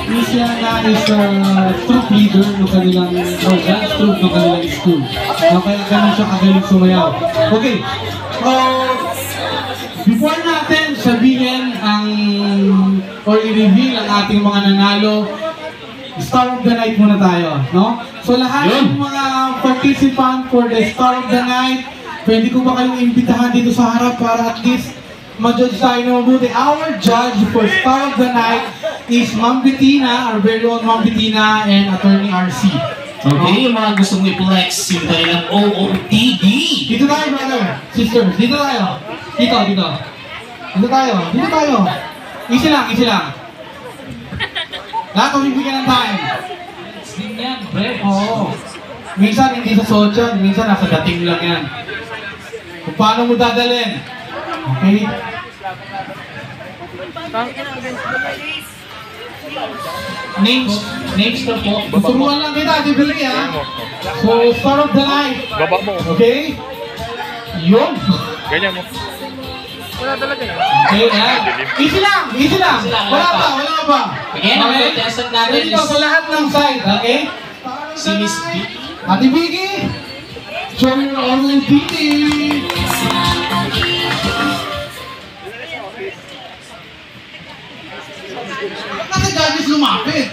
Miss Yana is troop leader ng kanilang dance troupe ng kanilang school. Kaya ganun siya kagaling sumayaw. Okay, before natin sabihin or i-reveal ang ating mga nanalo, Star of the Night muna tayo, no? So lahat ng mga participant for the Star of the Night, pwede ko ba kayong imbitahan dito sa harap para at least ma-judge tayo na mabuti. Our judge for Star of the Night is Ma'am Bettina, our very own Ma'am Bettina and Attorney RC. Okay, yung mga gustong i-flex yung kanilang OOTD. Dito tayo, brother. Sisters, dito tayo. Dito tayo. Easy lang. Lahat mabibigyan ng time. Din yan, Brett. Oo. Minsan hindi sa suot yan, minsan nasa dating lang yan. Kung paano mo dadalhin. Okay? Names na po. Tuturuan lang kita, di Billy ha? So, start of the night. Baba mo. Okay? Yun. Ganyan mo. Okay, yan. Easy lang, easy lang. Wala pa. Again, ang contestant natin Dito sa lahat ng side, okay? si Miss B. Ate Vicky, show your online beauty. Bakit judges lumapit?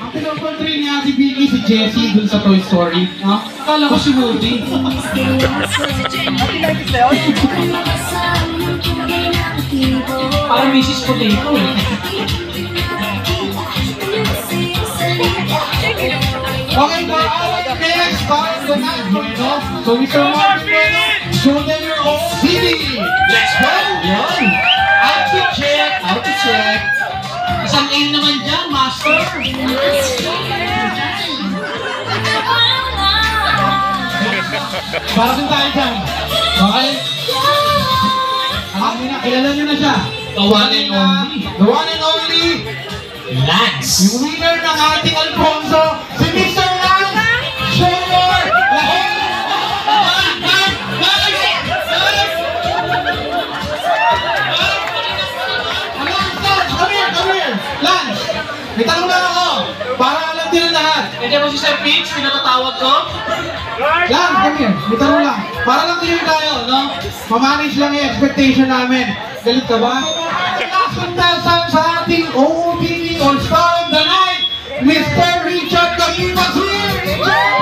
Ang pinaportray ni Ate Vicky si Jessie dun sa Toy Story. Ha? Akala ko si Woody. Parang Mrs. Potato eh. Okay, for our next part of the night, Bueno. So, Mr. Martin Bueno, show them your own TV. Let's go! Yun! Out to check! Out to check! Isang A naman dyan, Master! Para din tayo dyan. Okay? Alam na, kilala nyo na siya. The one and only. The one and only. Lance! Yung winner ng ating Alfonso, si Mr. Lance Shore! Come here! Lance! May tanong lang ako, para alam din ang lahat. Nandiyan mo si Sir Pitch, pinatatawag ko. Lance, come here. May tanong lang. Para lang clear tayo, no? Mamanage lang yung expectation namin. Galit ka ba? Last contestant sa ating OOTV or Star of the Night, Mr. Richard Kagimas here! Richard!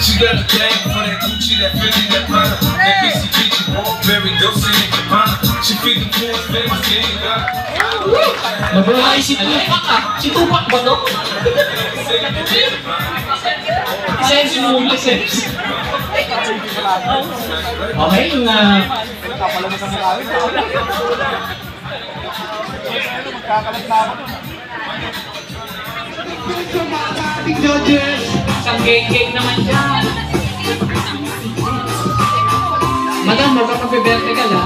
She got a thing for that Gucci, that Fendi, that Prada, that BCG, very dosey, and Cabana. She feed the poor famous game, Ay, si Tupac ah! Si Tupac ba no? Sense mo, sense. Okay, yung Ating judges! isang geng-geng naman dyan. Madam, huwag ka mag-vertical ha.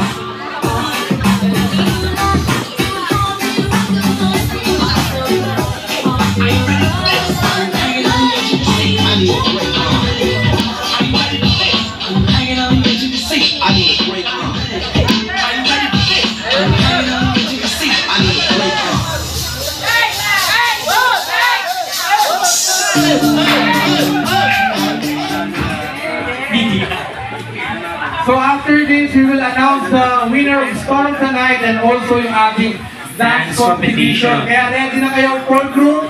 So after this, we will announce the winner of Star of the Night and also yung ating dance competition. Kaya ready na kayo, full crew?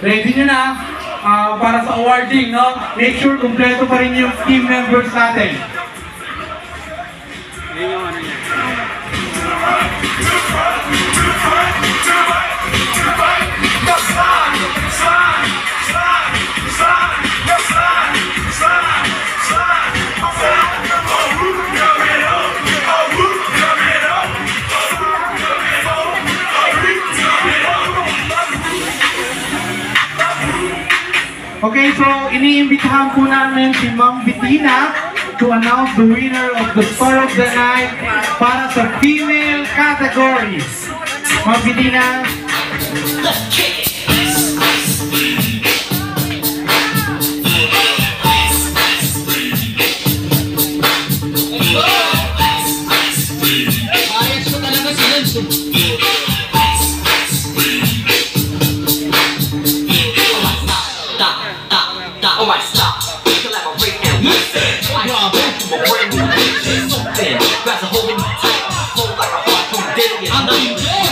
Ready nyo na para sa awarding, no? Make sure kumpleto pa rin yung team members natin. Okay, so iniimbitahan po namin si Ma'am Bettina to announce the winner of the Star of the Night para sa female category. Ma'am Bettina. Ayos ko talaga si Lance. Oh my stop, collaborate and listen. I am back to a brand new vision. So thin, grabs a hold of me tight, flow like a heart from Dillian. I know you did.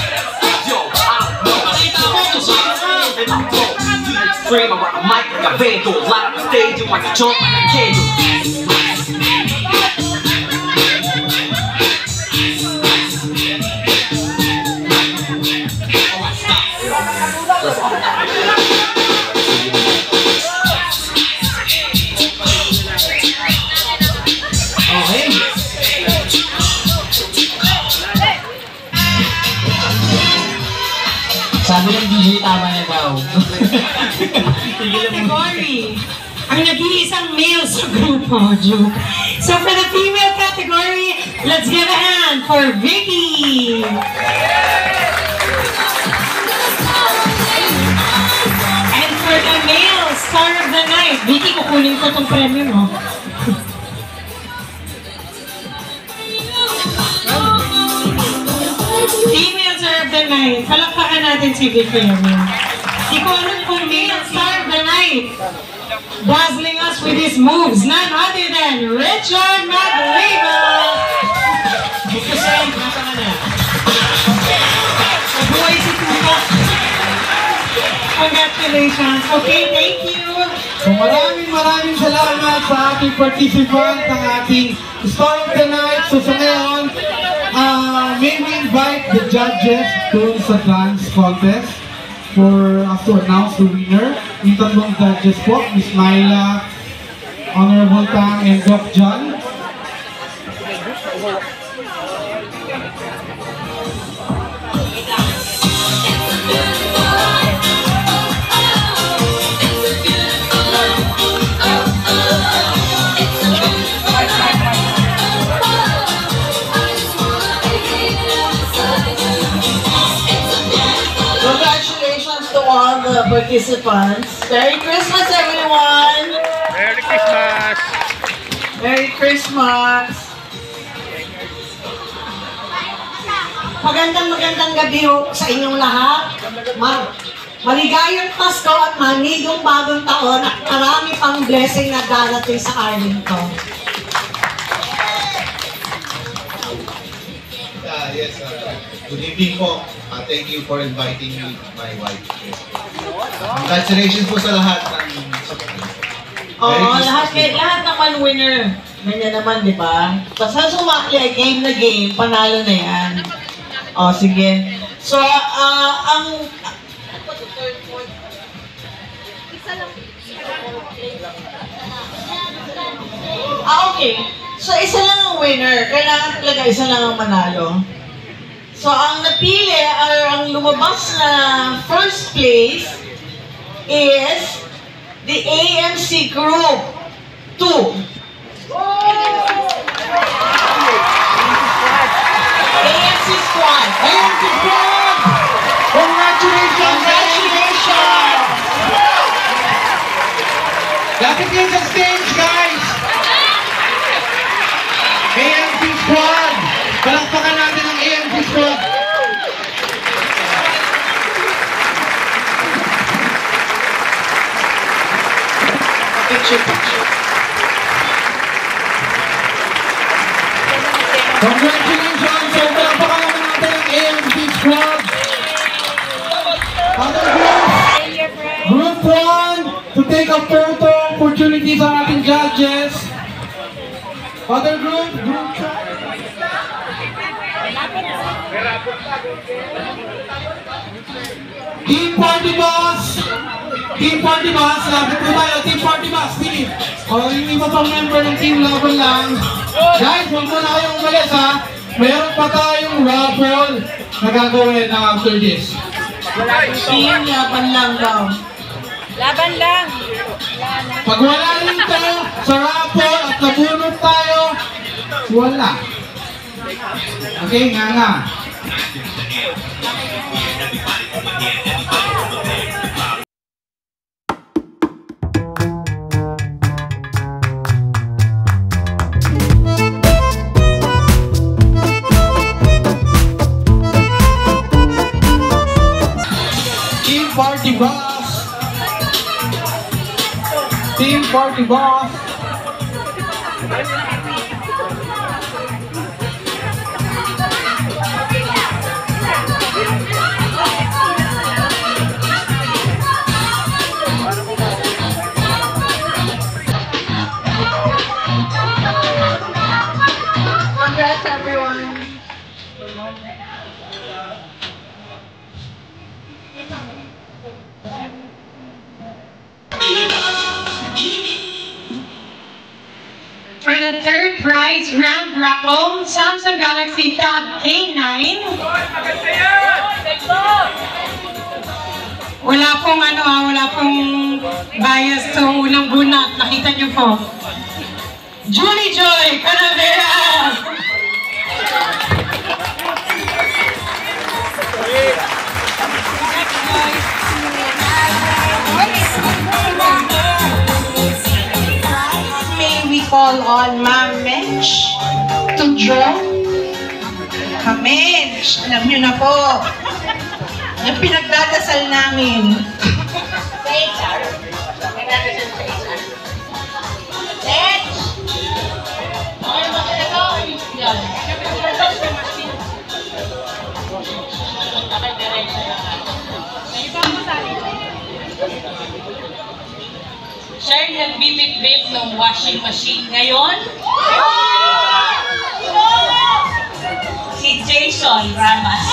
Yo, I don't know. And I'm broke to the extreme. I rock a mic like a vandal, light up the stage and watch it jump like a candle. Oh my stop. Let's go. category, ang nag-iisang male sa grupo, joke. So for the female category, let's give a hand for Vicky! And for the male star of the night, Vicky, kukunin ko itong premyo mo. Female star of the night, palakpakan natin si Vicky. Ikunin po male star of the night. Dazzling us with his moves, none other than Richard Magleva! Gusto siya, nasa ka na. Mabuhay si Tuka. Congratulations. Okay, thank you. So maraming salamat sa ating participant, ng ating Star of the Night. So sa ngayon, may we invite the judges doon sa dance contest for us to announce the winner. Yung tatlong judges po, Miss Myla, Honorable Tang, and Doc John. All the participants. Merry Christmas, everyone! Merry Christmas! Merry Christmas! Magandang gabi ho sa inyong lahat. Maligayang Pasko at manigong bagong taon at marami pang blessing na darating sa Arlington. Yes, good evening po. Thank you for inviting me, my wife. Congratulations po sa lahat ng lahat naman winner. Ganyan naman, di ba? Basta sumakli, game na game, panalo na yan. O, sige. So, okay. So, isa lang ang winner. Kailangan talaga isa lang ang manalo. So, ang napili or ang lumabas na first place is the AMC Group 2. AMC Squad. AMC Squad! Congratulations! Congratulations! Lapit kayo sa stage, guys! AMC Squad! Palakpakan natin ang AMC Squad! Picture. Congratulations! So, palakpakan naman natin ang AMC Squad! Other Group 1 to take a photo opportunities ang ating judges. Other Group 2. Team Party Boss! Team Party Boss! Lapit po tayo! Team Party Boss! Team! O, yung iba pang member ng team laban lang. Guys, huwag mo na kayong umalis ha! Meron pa tayong raffle na gagawin after this. Team laban lang daw. Laban lang! Pag wala rito sa raffle at nabunot tayo, wala. Okay, nga. Team Party Boss! Team Party Boss! Congrats, everyone. For the third prize round raffle, Samsung Galaxy Tab K9. Wala pong bias to unang bunat. Nakita niyo po. Julie Joy Calavera! May we call on Ma'am Mench to draw? Mench, alam niyo na po. Yung pinagdadasal namin. Siya yung nagbibit-bit ng washing machine ngayon. Si Jason Ramas.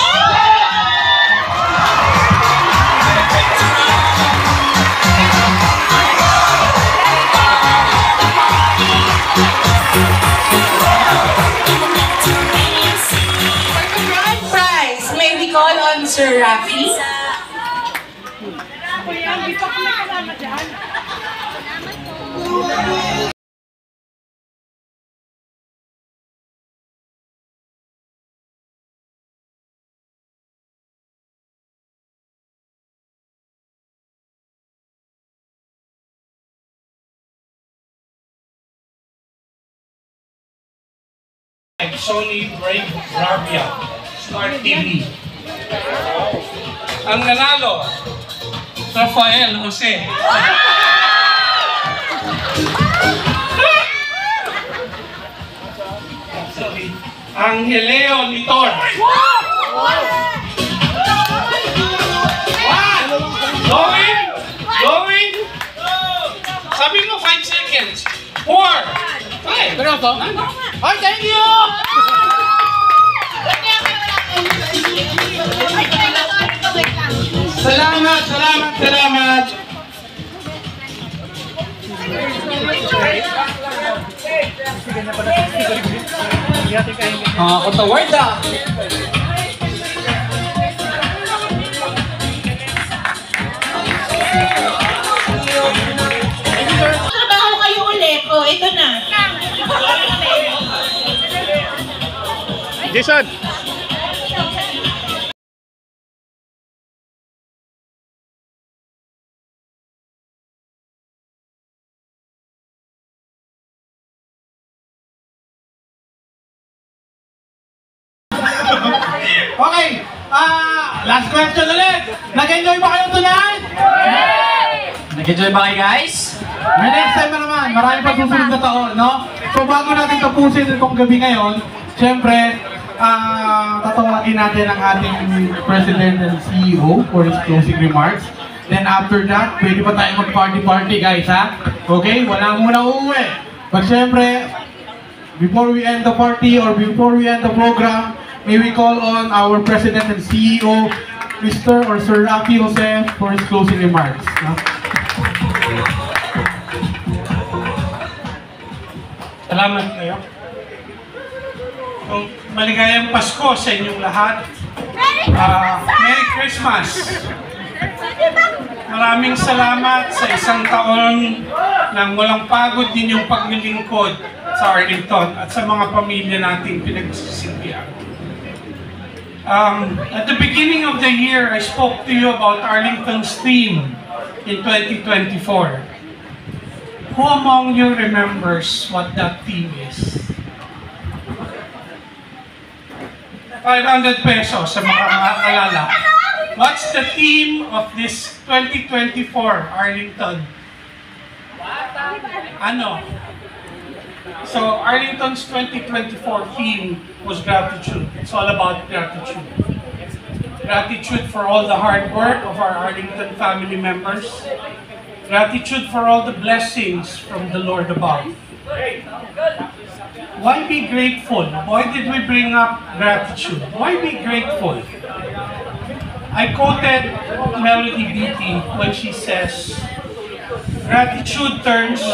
May we call on Sir Rafi? Sony Brave Bravia, Smart TV. Ang nanalo, Rafael Jose. Sorry. Ang Heleo Nitor. Going? Going? Sabi mo 5 seconds. 4. 5. Pero ito? Ay, thank you! Salamat, salamat, salamat! Mga kutawarda! Trabaho kayo ulit. O, ito na. Jason! Okay, last question ulit. Nag-enjoy ba kayo tonight? Nag-enjoy ba kayo guys? May next time na naman, marami pa susunod na taon, no? So bago natin tapusin itong gabi ngayon, syempre, tatawagin natin ang ating President and CEO for his closing remarks. Then after that, pwede pa tayo mag-party-party guys, ha? Okay? Wala muna uuwi. But syempre, before we end the party or before we end the program, may we call on our President and CEO, Mr. or Sir Rafi Jose, for his closing remarks. No? Salamat kayo. Maligayang Pasko sa inyong lahat. Merry Christmas! Maraming salamat sa isang taon ng walang pagod ninyong paglilingkod sa Arlington at sa mga pamilya nating pinagsisilbihan. At the beginning of the year, I spoke to you about Arlington's theme in 2024. Who among you remembers what that theme is? 500 pesos sa mga alala. What's the theme of this 2024 Arlington? Ano? So Arlington's 2024 theme was gratitude. It's all about gratitude. Gratitude for all the hard work of our Arlington family members. Gratitude for all the blessings from the Lord above. Why be grateful? Why did we bring up gratitude? Why be grateful? I quoted Melody Beatty when she says, gratitude turns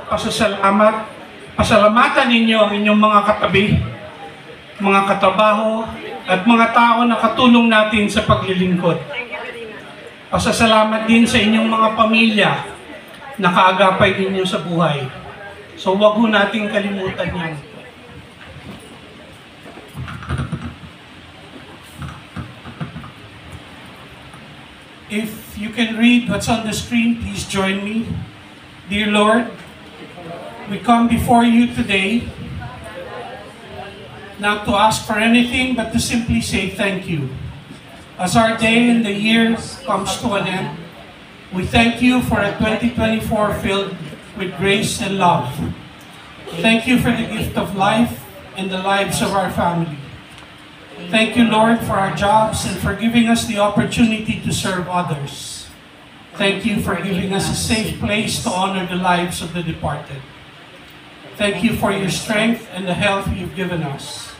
pasasalamat. Pasalamatan ninyo ang inyong mga katabi, mga katrabaho, at mga tao na katulong natin sa paglilingkod. Pasasalamat din sa inyong mga pamilya na kaagapay ninyo sa buhay. So wag ho nating kalimutan yan. If you can read what's on the screen, please join me. Dear Lord, we come before you today not to ask for anything but to simply say thank you. As our day and the year comes to an end, we thank you for a 2024 filled with grace and love. Thank you for the gift of life and the lives of our family. Thank you, Lord, for our jobs and for giving us the opportunity to serve others. Thank you for giving us a safe place to honor the lives of the departed. Thank you for your strength and the health you've given us.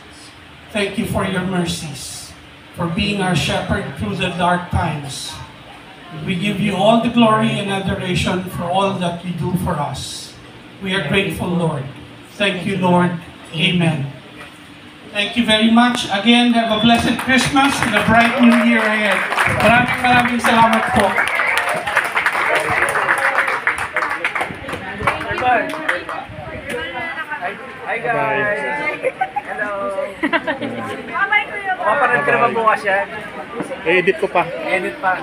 Thank you for your mercies, for being our shepherd through the dark times. We give you all the glory and adoration for all that you do for us. We are grateful, Lord. Thank you, Lord. Amen. Thank you very much. Again, have a blessed Christmas and a bright New Year ahead. Maraming salamat po. Hi guys! Hello! Mapapanood ka naman bukas yan? Edit ko pa. Edit pa.